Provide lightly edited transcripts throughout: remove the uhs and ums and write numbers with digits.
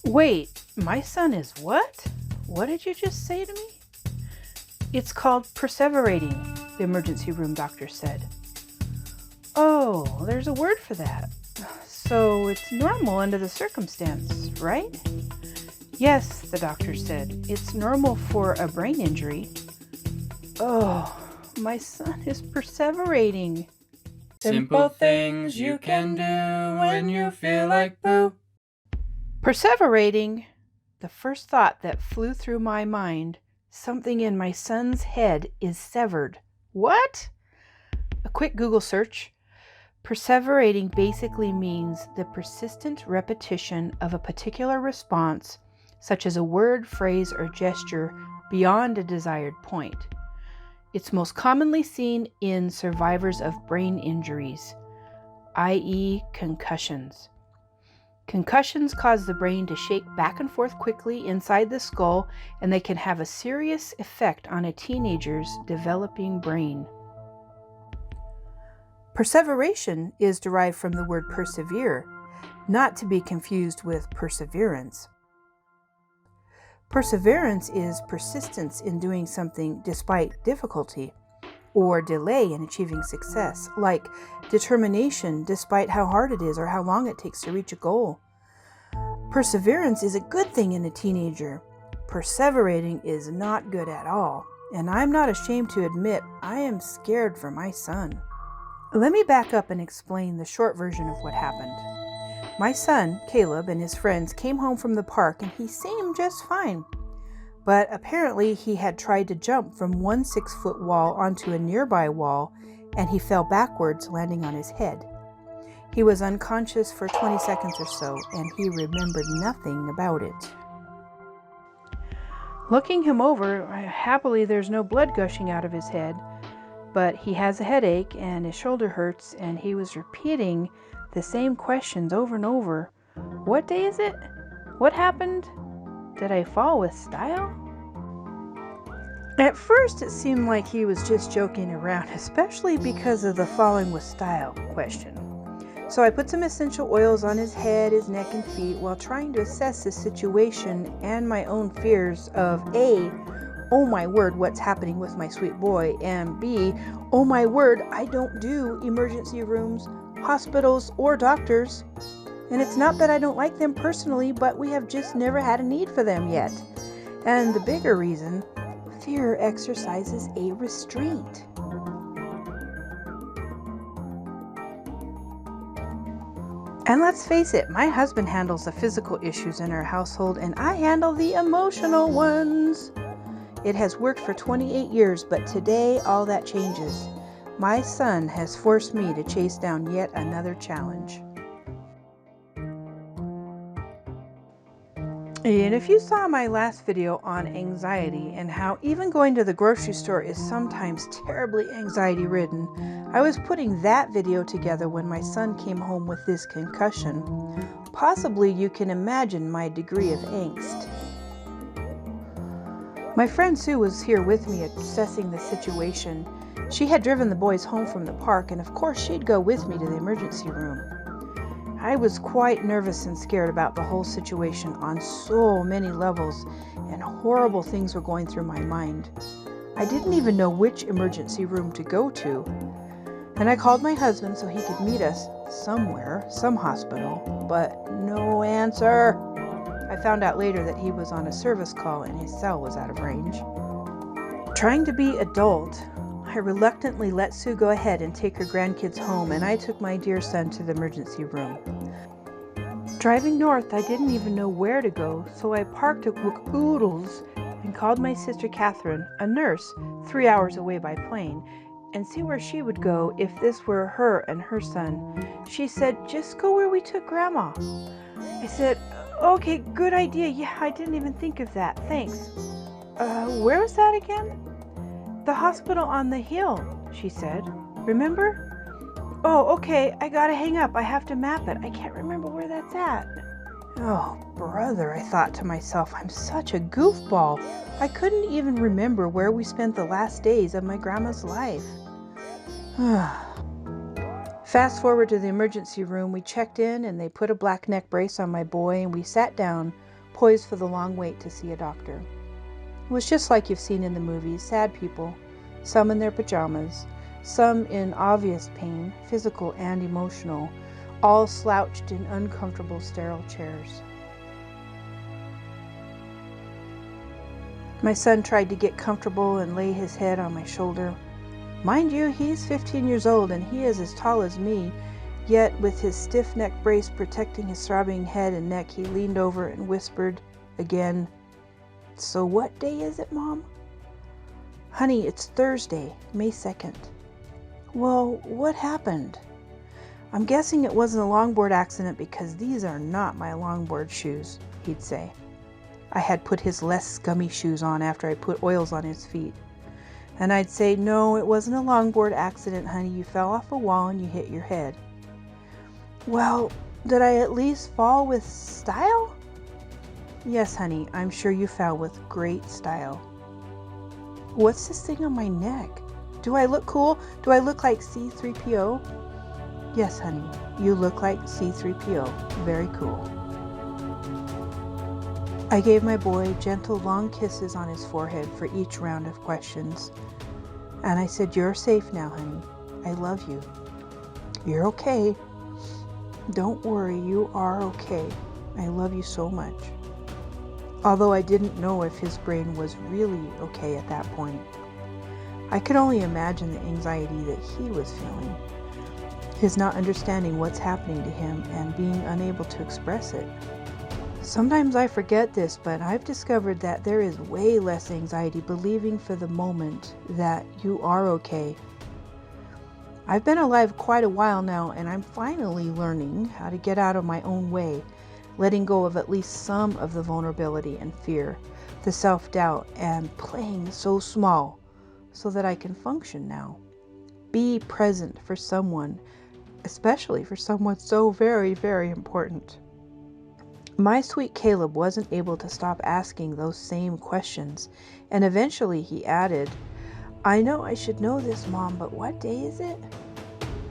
Wait, my son is what? What did you just say to me? It's called perseverating, the emergency room doctor said. Oh, there's a word for that. So it's normal under the circumstance, right? Yes, the doctor said. It's normal for a brain injury. Oh, my son is perseverating. Simple things you can do when you feel like poo. Perseverating. The first thought that flew through my mind, something in my son's head is severed. What? A quick Google search. Perseverating basically means the persistent repetition of a particular response, such as a word, phrase, or gesture, beyond a desired point. It's most commonly seen in survivors of brain injuries, i.e., concussions. Concussions cause the brain to shake back and forth quickly inside the skull, and they can have a serious effect on a teenager's developing brain. Perseveration is derived from the word persevere, not to be confused with perseverance. Perseverance is persistence in doing something despite difficulty, or delay in achieving success, like determination despite how hard it is or how long it takes to reach a goal. Perseverance is a good thing in a teenager. Perseverating is not good at all, and I'm not ashamed to admit I am scared for my son. Let me back up and explain the short version of what happened. My son, Caleb, and his friends came home from the park and he seemed just fine. But apparently he had tried to jump from one 6-foot wall onto a nearby wall and he fell backwards, landing on his head. He was unconscious for 20 seconds or so and he remembered nothing about it. Looking him over, happily there's no blood gushing out of his head, but he has a headache and his shoulder hurts and he was repeating the same questions over and over. What day is it? What happened? Did I fall with style? At first it seemed like he was just joking around, especially because of the falling with style question. So I put some essential oils on his head, his neck, and feet while trying to assess the situation and my own fears of A, oh my word, what's happening with my sweet boy, and B, oh my word, I don't do emergency rooms, hospitals, or doctors. And it's not that I don't like them personally, but we have just never had a need for them yet. And the bigger reason, fear exercises a restraint. And let's face it, my husband handles the physical issues in our household and I handle the emotional ones. It has worked for 28 years, but today all that changes. My son has forced me to chase down yet another challenge. And if you saw my last video on anxiety and how even going to the grocery store is sometimes terribly anxiety-ridden, I was putting that video together when my son came home with this concussion. Possibly you can imagine my degree of angst. My friend Sue was here with me assessing the situation. She had driven the boys home from the park, and of course she'd go with me to the emergency room. I was quite nervous and scared about the whole situation on so many levels, and horrible things were going through my mind. I didn't even know which emergency room to go to. And I called my husband so he could meet us somewhere, some hospital, but no answer. I found out later that he was on a service call and his cell was out of range. Trying to be adult, I reluctantly let Sue go ahead and take her grandkids home, and I took my dear son to the emergency room. Driving north, I didn't even know where to go, so I parked at Oodles and called my sister Catherine, a nurse, 3 hours away by plane, and see where she would go if this were her and her son. She said, "Just go where we took Grandma." I said, "Okay, good idea. Yeah, I didn't even think of that. Thanks." Where was that again?" "The hospital on the hill," she said. "Remember?" "Oh, okay, I gotta hang up. I have to map it. I can't remember where that's at." Oh, brother, I thought to myself, I'm such a goofball. I couldn't even remember where we spent the last days of my grandma's life. Fast forward to the emergency room. We checked in and they put a black neck brace on my boy and we sat down poised for the long wait to see a doctor. It was just like you've seen in the movies, sad people, some in their pajamas, some in obvious pain, physical and emotional, all slouched in uncomfortable sterile chairs. My son tried to get comfortable and lay his head on my shoulder. Mind you, he's 15 years old and he is as tall as me, yet with his stiff neck brace protecting his throbbing head and neck, he leaned over and whispered again, "So what day is it, Mom?" "Honey, it's Thursday, May 2nd. "Well, what happened?" "I'm guessing it wasn't a longboard accident because these are not my longboard shoes," he'd say. I had put his less scummy shoes on after I put oils on his feet. And I'd say, "No, it wasn't a longboard accident, honey. You fell off a wall and you hit your head." "Well, did I at least fall with style?" "Yes, honey, I'm sure you fell with great style." "What's this thing on my neck? Do I look cool? Do I look like C-3PO?" "Yes, honey, you look like C-3PO. Very cool." I gave my boy gentle, long kisses on his forehead for each round of questions. And I said, "You're safe now, honey. I love you. You're okay. Don't worry, you are okay. I love you so much." Although I didn't know if his brain was really okay at that point. I could only imagine the anxiety that he was feeling. His not understanding what's happening to him and being unable to express it. Sometimes I forget this, but I've discovered that there is way less anxiety believing for the moment that you are okay. I've been alive quite a while now, and I'm finally learning how to get out of my own way, letting go of at least some of the vulnerability and fear, the self-doubt, and playing so small so that I can function now. Be present for someone, especially for someone so very, very important. My sweet Caleb wasn't able to stop asking those same questions, and eventually he added, "I know I should know this, Mom, but what day is it?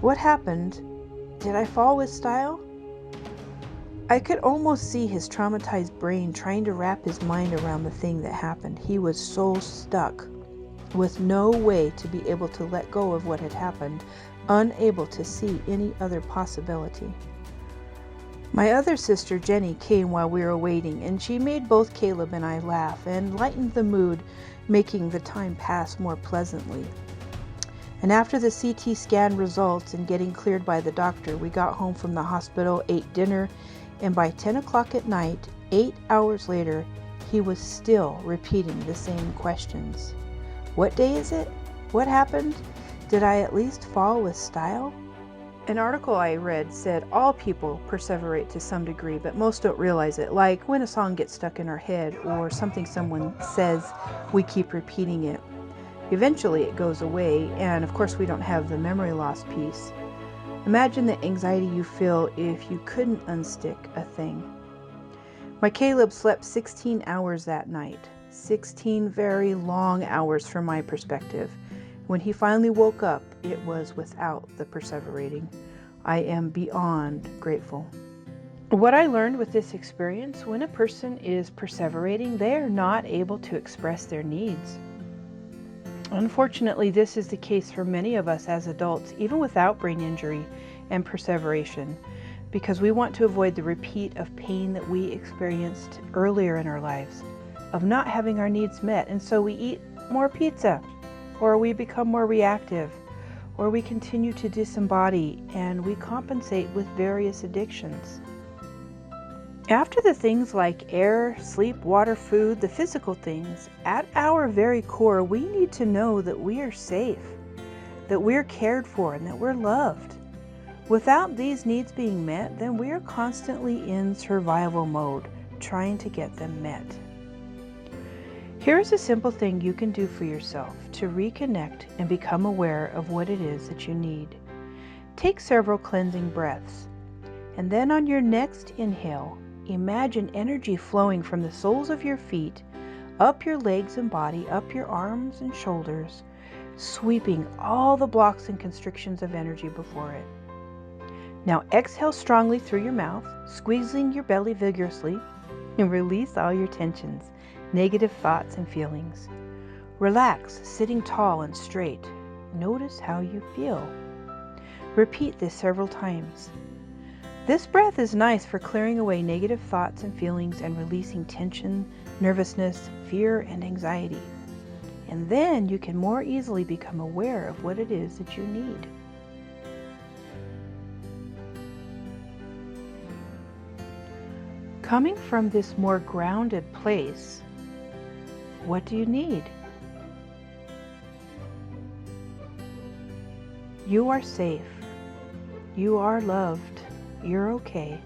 What happened? Did I fall with style?" I could almost see his traumatized brain trying to wrap his mind around the thing that happened. He was so stuck, with no way to be able to let go of what had happened, unable to see any other possibility. My other sister, Jenny, came while we were waiting, and she made both Caleb and I laugh and lightened the mood, making the time pass more pleasantly. And after the CT scan results and getting cleared by the doctor, we got home from the hospital, ate dinner, and by 10 o'clock at night, 8 hours later, he was still repeating the same questions. What day is it? What happened? Did I at least fall with style? An article I read said all people perseverate to some degree, but most don't realize it. Like when a song gets stuck in our head or something someone says, we keep repeating it. Eventually it goes away, and of course we don't have the memory loss piece. Imagine the anxiety you feel if you couldn't unstick a thing. My Caleb slept 16 hours that night. 16 very long hours from my perspective. When he finally woke up, it was without the perseverating. I am beyond grateful. What I learned with this experience, when a person is perseverating, they are not able to express their needs. Unfortunately, this is the case for many of us as adults, even without brain injury and perseveration, because we want to avoid the repeat of pain that we experienced earlier in our lives, of not having our needs met, and so we eat more pizza, or we become more reactive, or we continue to disembody, and we compensate with various addictions. After the things like air, sleep, water, food, the physical things, at our very core, we need to know that we are safe, that we're cared for, and that we're loved. Without these needs being met, then we are constantly in survival mode, trying to get them met. Here's a simple thing you can do for yourself to reconnect and become aware of what it is that you need. Take several cleansing breaths, and then on your next inhale, imagine energy flowing from the soles of your feet, up your legs and body, up your arms and shoulders, sweeping all the blocks and constrictions of energy before it. Now exhale strongly through your mouth, squeezing your belly vigorously, and release all your tensions, negative thoughts, and feelings. Relax, sitting tall and straight. Notice how you feel. Repeat this several times. This breath is nice for clearing away negative thoughts and feelings and releasing tension, nervousness, fear, and anxiety. And then you can more easily become aware of what it is that you need. Coming from this more grounded place, what do you need? You are safe. You are loved. You're okay.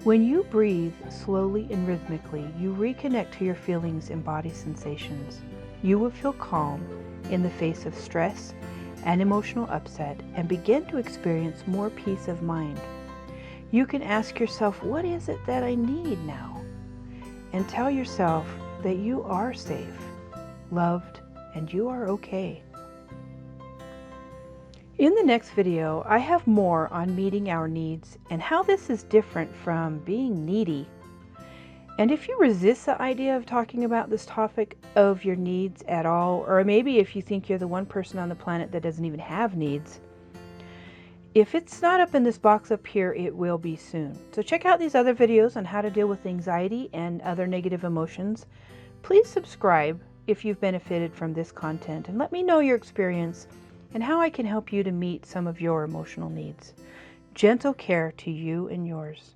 When you breathe slowly and rhythmically, you reconnect to your feelings and body sensations. You will feel calm in the face of stress and emotional upset and begin to experience more peace of mind. You can ask yourself, what is it that I need now? And tell yourself that you are safe, loved, and you are okay. In the next video, I have more on meeting our needs and how this is different from being needy. And if you resist the idea of talking about this topic of your needs at all, or maybe if you think you're the one person on the planet that doesn't even have needs, if it's not up in this box up here, it will be soon. So check out these other videos on how to deal with anxiety and other negative emotions. Please subscribe if you've benefited from this content, and let me know your experience and how I can help you to meet some of your emotional needs. Gentle care to you and yours.